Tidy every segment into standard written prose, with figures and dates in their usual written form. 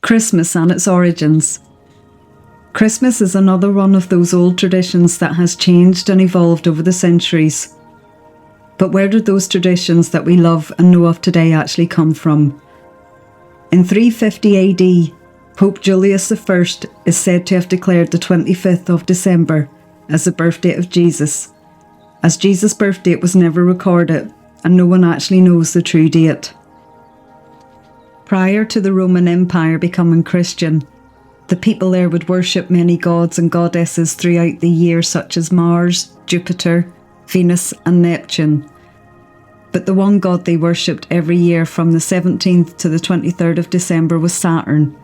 Christmas and its origins. Christmas is another one of those old traditions that has changed and evolved over the centuries. But where did those traditions that we love and know of today actually come from? In 350 AD, Pope Julius I is said to have declared the 25th of December as the birthday of Jesus. As Jesus' birth date was never recorded, and no one actually knows the true date. Prior to the Roman Empire becoming Christian, the people there would worship many gods and goddesses throughout the year, such as Mars, Jupiter, Venus and Neptune. But the one god they worshipped every year from the 17th to the 23rd of December was Saturn.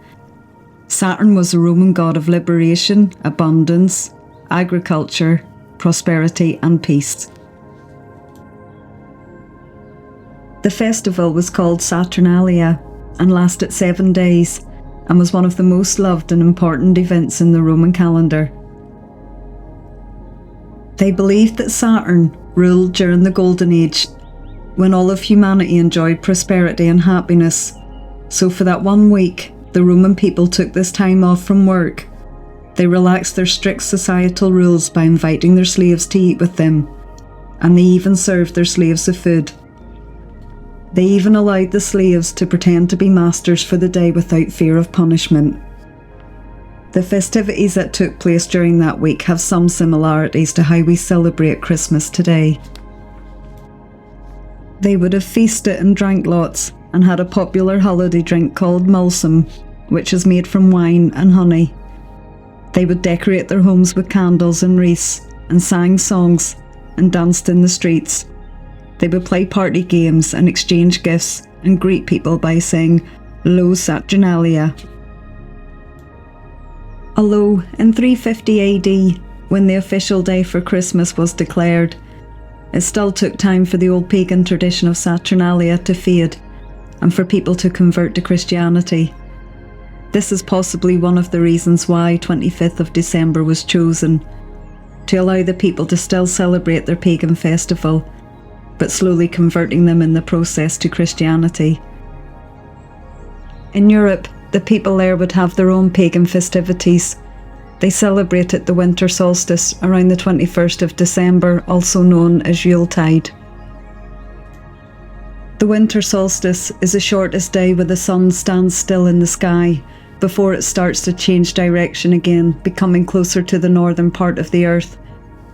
Saturn was the Roman god of liberation, abundance, agriculture, prosperity and peace. The festival was called Saturnalia and lasted 7 days and was one of the most loved and important events in the Roman calendar. They believed that Saturn ruled during the Golden Age, when all of humanity enjoyed prosperity and happiness. So for that 1 week, the Roman people took this time off from work. They relaxed their strict societal rules by inviting their slaves to eat with them, and they even served their slaves with food. They even allowed the slaves to pretend to be masters for the day without fear of punishment. The festivities that took place during that week have some similarities to how we celebrate Christmas today. They would have feasted and drank lots and had a popular holiday drink called mulsum, which is made from wine and honey. They would decorate their homes with candles and wreaths and sang songs and danced in the streets. They would play party games and exchange gifts and greet people by saying Lo Saturnalia. Although in 350 AD, when the official day for Christmas was declared, it still took time for the old pagan tradition of Saturnalia to fade and for people to convert to Christianity. This is possibly one of the reasons why 25th of December was chosen, to allow the people to still celebrate their pagan festival, but slowly converting them in the process to Christianity. In Europe, the people there would have their own pagan festivities. They celebrated the winter solstice around the 21st of December, also known as Yuletide. The winter solstice is the shortest day where the sun stands still in the sky before it starts to change direction again, becoming closer to the northern part of the earth,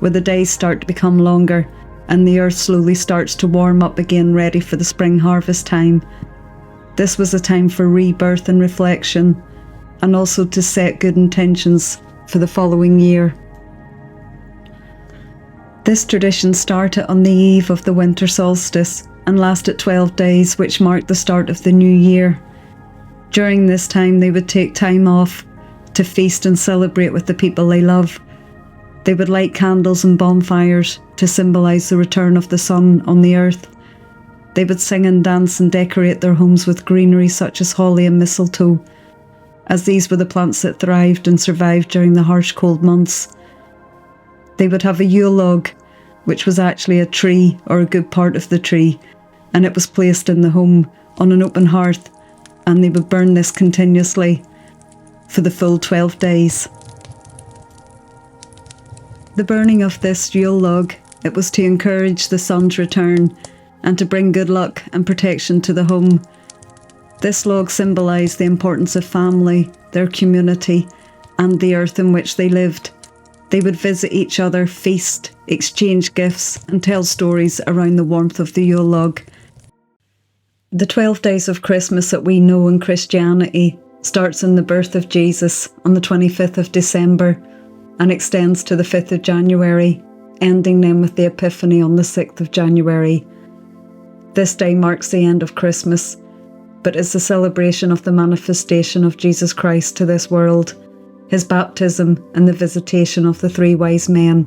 where the days start to become longer and the earth slowly starts to warm up again, ready for the spring harvest time. This was a time for rebirth and reflection, and also to set good intentions for the following year. This tradition started on the eve of the winter solstice and lasted 12 days, which marked the start of the new year. During this time, they would take time off to feast and celebrate with the people they love. They would light candles and bonfires to symbolise the return of the sun on the earth. They would sing and dance and decorate their homes with greenery such as holly and mistletoe, as these were the plants that thrived and survived during the harsh cold months. They would have a Yule log, which was actually a tree or a good part of the tree, and it was placed in the home on an open hearth, and they would burn this continuously for the full 12 days. The burning of this Yule log, it was to encourage the sun's return and to bring good luck and protection to the home. This log symbolised the importance of family, their community, and the earth in which they lived. They would visit each other, feast, exchange gifts, and tell stories around the warmth of the Yule log. The 12 days of Christmas that we know in Christianity starts in the birth of Jesus on the 25th of December and extends to the 5th of January, ending then with the Epiphany on the 6th of January. This day marks the end of Christmas, but is the celebration of the manifestation of Jesus Christ to this world, his baptism and the visitation of the 3 wise men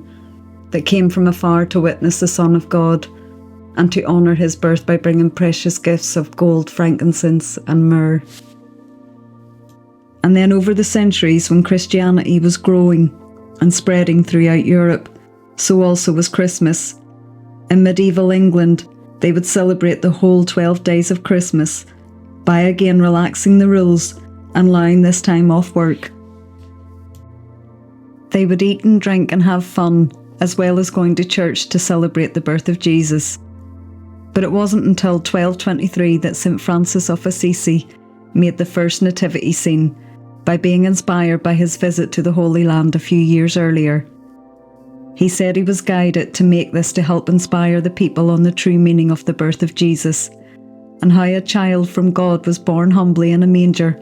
that came from afar to witness the Son of God and to honour his birth by bringing precious gifts of gold, frankincense and myrrh. And then over the centuries, when Christianity was growing and spreading throughout Europe, so also was Christmas. In medieval England, they would celebrate the whole 12 days of Christmas by again relaxing the rules and allowing this time off work. They would eat and drink and have fun, as well as going to church to celebrate the birth of Jesus. But it wasn't until 1223 that St. Francis of Assisi made the first nativity scene by being inspired by his visit to the Holy Land a few years earlier. He said he was guided to make this to help inspire the people on the true meaning of the birth of Jesus, and how a child from God was born humbly in a manger,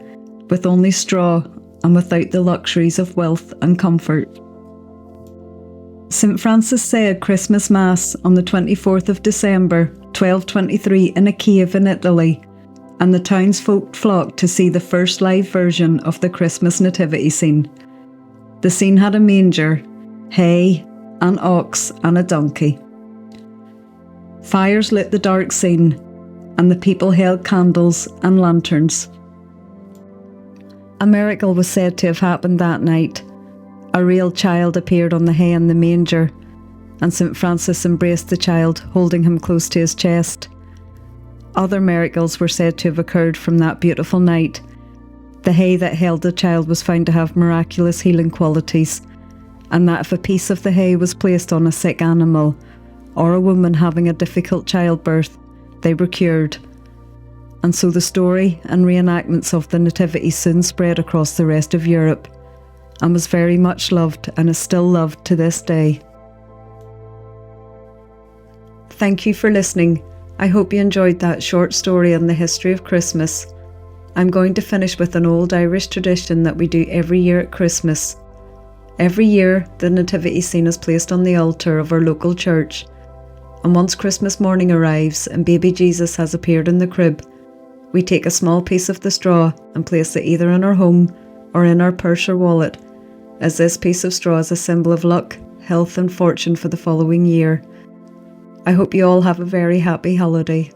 with only straw and without the luxuries of wealth and comfort. St. Francis said Christmas Mass on the 24th of December, 1223 in a cave in Italy, and the townsfolk flocked to see the first live version of the Christmas nativity scene. The scene had a manger, hay, an ox and a donkey. Fires lit the dark scene, and the people held candles and lanterns. A miracle was said to have happened that night. A real child appeared on the hay in the manger, and St. Francis embraced the child, holding him close to his chest. Other miracles were said to have occurred from that beautiful night. The hay that held the child was found to have miraculous healing qualities, and that if a piece of the hay was placed on a sick animal, or a woman having a difficult childbirth, they were cured. And so the story and reenactments of the Nativity soon spread across the rest of Europe, and was very much loved and is still loved to this day. Thank you for listening. I hope you enjoyed that short story on the history of Christmas. I'm going to finish with an old Irish tradition that we do every year at Christmas. Every year, the nativity scene is placed on the altar of our local church, and once Christmas morning arrives and baby Jesus has appeared in the crib, we take a small piece of the straw and place it either in our home or in our purse or wallet, as this piece of straw is a symbol of luck, health and fortune for the following year. I hope you all have a very happy holiday.